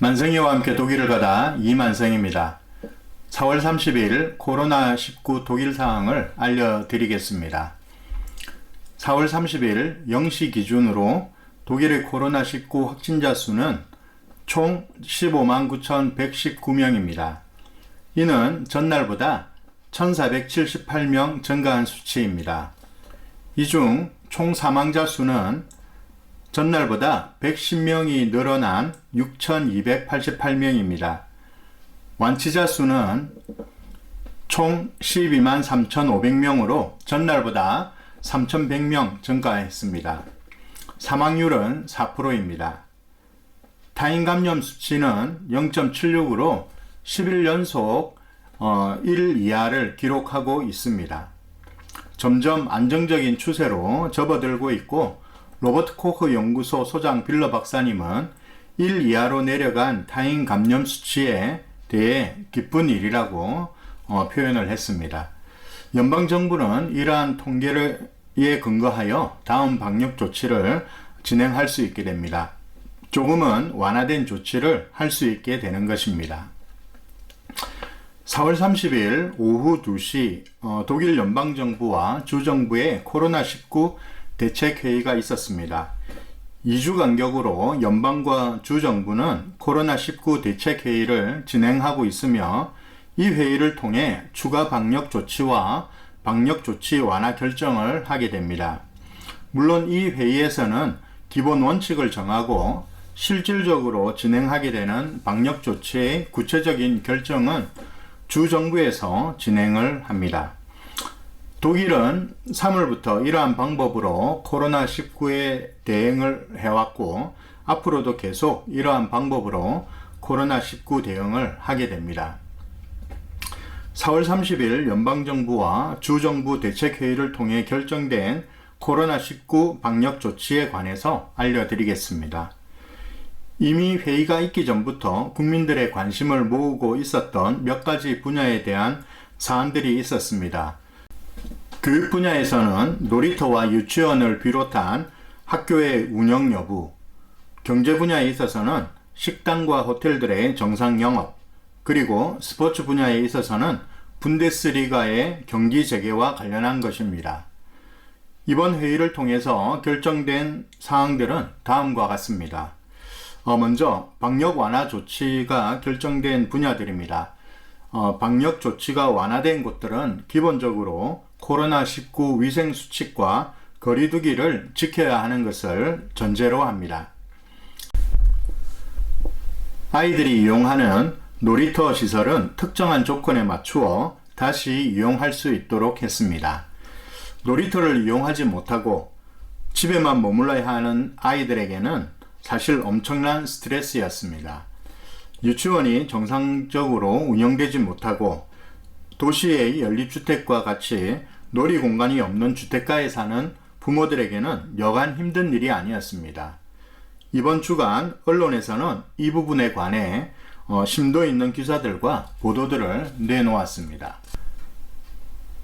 만성이와 함께 독일을 가다 이만성입니다. 4월 30일 코로나19 독일 상황을 알려드리겠습니다. 4월 30일 0시 기준으로 독일의 코로나19 확진자 수는 총 15만 9,119명입니다. 이는 전날보다 1,478명 증가한 수치입니다. 이 중 총 사망자 수는 전날보다 110명이 늘어난 6,288명입니다. 완치자 수는 총 12만 3,500명으로 전날보다 3,100명 증가했습니다. 사망률은 4%입니다. 타인 감염 수치는 0.76으로 10일 연속 1 이하를 기록하고 있습니다. 점점 안정적인 추세로 접어들고 있고 로버트 코크 연구소 소장 빌러 박사님은 1 이하로 내려간 타인 감염 수치에 대해 기쁜 일이라고 표현을 했습니다. 연방정부는 이러한 통계에 근거하여 다음 방역 조치를 진행할 수 있게 됩니다. 조금은 완화된 조치를 할 수 있게 되는 것입니다. 4월 30일 오후 2시 독일 연방정부와 주정부의 코로나19 대책회의가 있었습니다. 2주 간격으로 연방과 주정부는 코로나19 대책회의를 진행하고 있으며 이 회의를 통해 추가 방역조치와 방역조치 완화 결정을 하게 됩니다. 물론 이 회의에서는 기본 원칙을 정하고 실질적으로 진행하게 되는 방역조치의 구체적인 결정은 주정부에서 진행을 합니다. 독일은 3월부터 이러한 방법으로 코로나19에 대응을 해왔고 앞으로도 계속 이러한 방법으로 코로나19 대응을 하게 됩니다. 4월 30일 연방정부와 주정부 대책회의를 통해 결정된 코로나19 방역 조치에 관해서 알려드리겠습니다. 이미 회의가 있기 전부터 국민들의 관심을 모으고 있었던 몇 가지 분야에 대한 사안들이 있었습니다. 교육 분야에서는 놀이터와 유치원을 비롯한 학교의 운영 여부, 경제 분야에 있어서는 식당과 호텔들의 정상 영업, 그리고 스포츠 분야에 있어서는 분데스리가의 경기 재개와 관련한 것입니다. 이번 회의를 통해서 결정된 사항들은 다음과 같습니다. 먼저 방역 완화 조치가 결정된 분야들입니다. 방역 조치가 완화된 곳들은 기본적으로 코로나19 위생 수칙과 거리 두기를 지켜야 하는 것을 전제로 합니다. 아이들이 이용하는 놀이터 시설은 특정한 조건에 맞추어 다시 이용할 수 있도록 했습니다. 놀이터를 이용하지 못하고 집에만 머물러야 하는 아이들에게는 사실 엄청난 스트레스였습니다. 유치원이 정상적으로 운영되지 못하고 도시의 연립주택과 같이 놀이공간이 없는 주택가에 사는 부모들에게는 여간 힘든 일이 아니었습니다. 이번 주간 언론에서는 이 부분에 관해 심도 있는 기사들과 보도들을 내놓았습니다.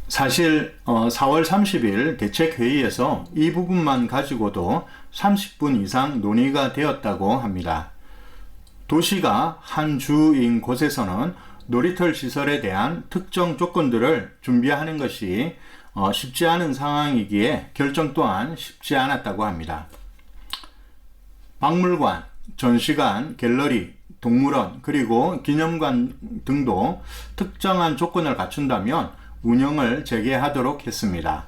사실 4월 30일 대책회의에서 이 부분만 가지고도 30분 이상 논의가 되었다고 합니다. 도시가 한 주인 곳에서는 놀이터 시설에 대한 특정 조건들을 준비하는 것이 쉽지 않은 상황이기에 결정 또한 쉽지 않았다고 합니다. 박물관, 전시관, 갤러리, 동물원, 그리고 기념관 등도 특정한 조건을 갖춘다면 운영을 재개하도록 했습니다.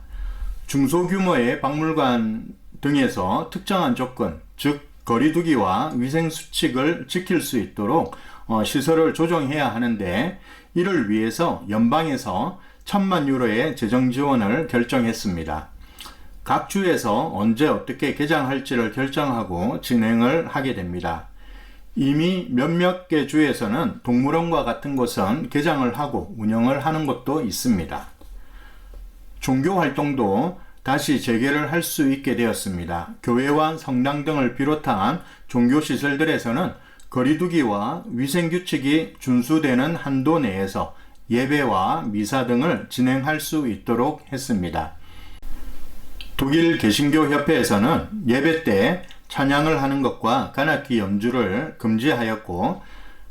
중소규모의 박물관 등에서 특정한 조건, 즉 거리두기와 위생수칙을 지킬 수 있도록 시설을 조정해야 하는데 이를 위해서 연방에서 1,000만 유로의 재정 지원을 결정했습니다. 각 주에서 언제 어떻게 개장할지를 결정하고 진행을 하게 됩니다. 이미 몇몇 개 주에서는 동물원과 같은 곳은 개장을 하고 운영을 하는 곳도 있습니다. 종교 활동도 다시 재개를 할 수 있게 되었습니다. 교회와 성당 등을 비롯한 종교시설들에서는 거리두기와 위생규칙이 준수되는 한도 내에서 예배와 미사 등을 진행할 수 있도록 했습니다. 독일 개신교 협회에서는 예배 때 찬양을 하는 것과 관악기 연주를 금지하였고,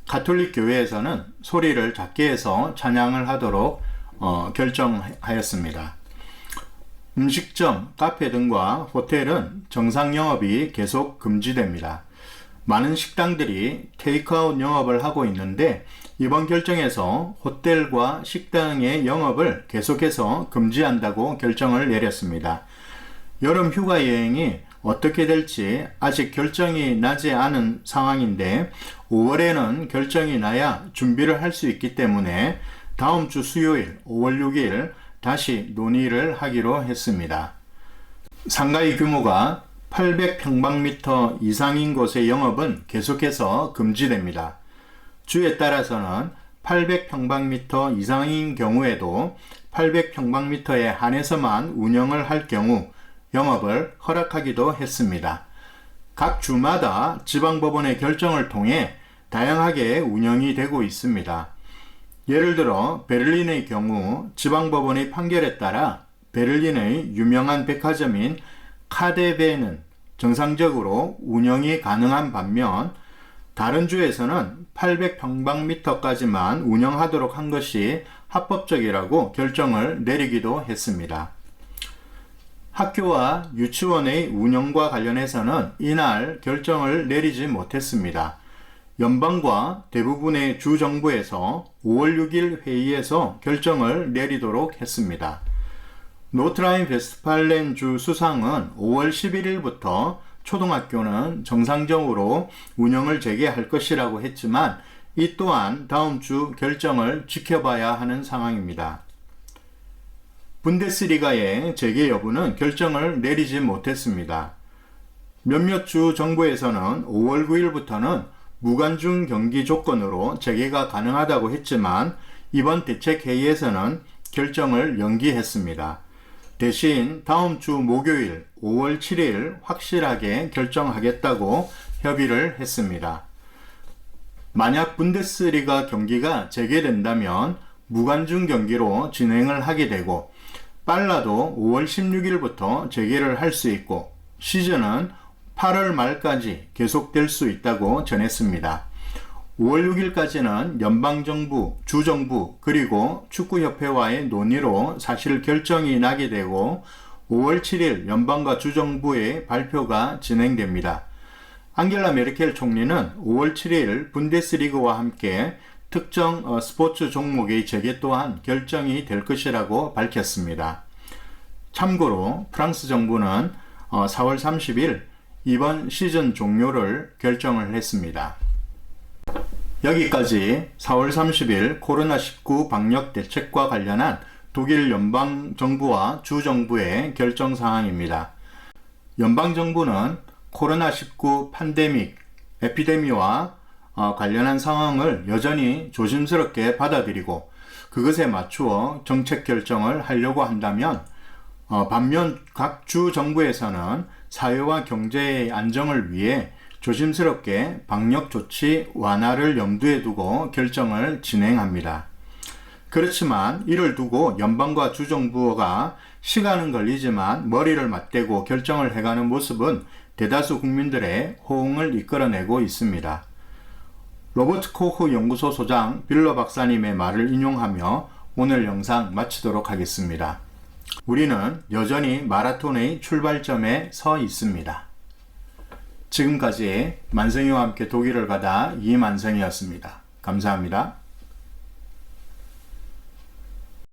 가톨릭 교회에서는 소리를 작게 해서 찬양을 하도록 결정하였습니다. 음식점, 카페 등과 호텔은 정상 영업이 계속 금지됩니다. 많은 식당들이 테이크아웃 영업을 하고 있는데, 이번 결정에서 호텔과 식당의 영업을 계속해서 금지한다고 결정을 내렸습니다. 여름 휴가 여행이 어떻게 될지 아직 결정이 나지 않은 상황인데, 5월에는 결정이 나야 준비를 할 수 있기 때문에 다음 주 수요일 5월 6일 다시 논의를 하기로 했습니다. 상가의 규모가 800평방미터 이상인 곳의 영업은 계속해서 금지됩니다. 주에 따라서는 800평방미터 이상인 경우에도 800평방미터에 한해서만 운영을 할 경우 영업을 허락하기도 했습니다. 각 주마다 지방법원의 결정을 통해 다양하게 운영이 되고 있습니다. 예를 들어 베를린의 경우 지방법원의 판결에 따라 베를린의 유명한 백화점인 카데베는 정상적으로 운영이 가능한 반면, 다른 주에서는 800평방미터까지만 운영하도록 한 것이 합법적이라고 결정을 내리기도 했습니다. 학교와 유치원의 운영과 관련해서는 이날 결정을 내리지 못했습니다. 연방과 대부분의 주정부에서 5월 6일 회의에서 결정을 내리도록 했습니다. 노트라인-베스트팔렌 주 수상은 5월 11일부터 초등학교는 정상적으로 운영을 재개할 것이라고 했지만, 이 또한 다음 주 결정을 지켜봐야 하는 상황입니다. 분데스리가의 재개 여부는 결정을 내리지 못했습니다. 몇몇 주 정부에서는 5월 9일부터는 무관중 경기 조건으로 재개가 가능하다고 했지만, 이번 대책회의에서는 결정을 연기했습니다. 대신 다음 주 목요일 5월 7일 확실하게 결정하겠다고 협의를 했습니다. 만약 분데스리가 경기가 재개된다면 무관중 경기로 진행을 하게 되고, 빨라도 5월 16일부터 재개를 할 수 있고, 시즌은 8월 말까지 계속될 수 있다고 전했습니다. 5월 6일까지는 연방정부, 주정부, 그리고 축구협회와의 논의로 사실 결정이 나게 되고, 5월 7일 연방과 주정부의 발표가 진행됩니다. 앙겔라 메르켈 총리는 5월 7일 분데스리그와 함께 특정 스포츠 종목의 재개 또한 결정이 될 것이라고 밝혔습니다. 참고로 프랑스 정부는 4월 30일 이번 시즌 종료를 결정을 했습니다. 여기까지 4월 30일 코로나19 방역 대책과 관련한 독일 연방정부와 주정부의 결정 사항입니다. 연방정부는 코로나19 팬데믹, 에피데미와 관련한 상황을 여전히 조심스럽게 받아들이고 그것에 맞추어 정책 결정을 하려고 한다면, 반면 각 주 정부에서는 사회와 경제의 안정을 위해 조심스럽게 방역 조치 완화를 염두에 두고 결정을 진행합니다. 그렇지만 이를 두고 연방과 주정부가 시간은 걸리지만 머리를 맞대고 결정을 해가는 모습은 대다수 국민들의 호응을 이끌어내고 있습니다. 로버트 코흐 연구소 소장 빌러 박사님의 말을 인용하며 오늘 영상 마치도록 하겠습니다. 우리는 여전히 마라톤의 출발점에 서 있습니다. 지금까지 만성이와 함께 독일을 가다 이만성이었습니다. 감사합니다.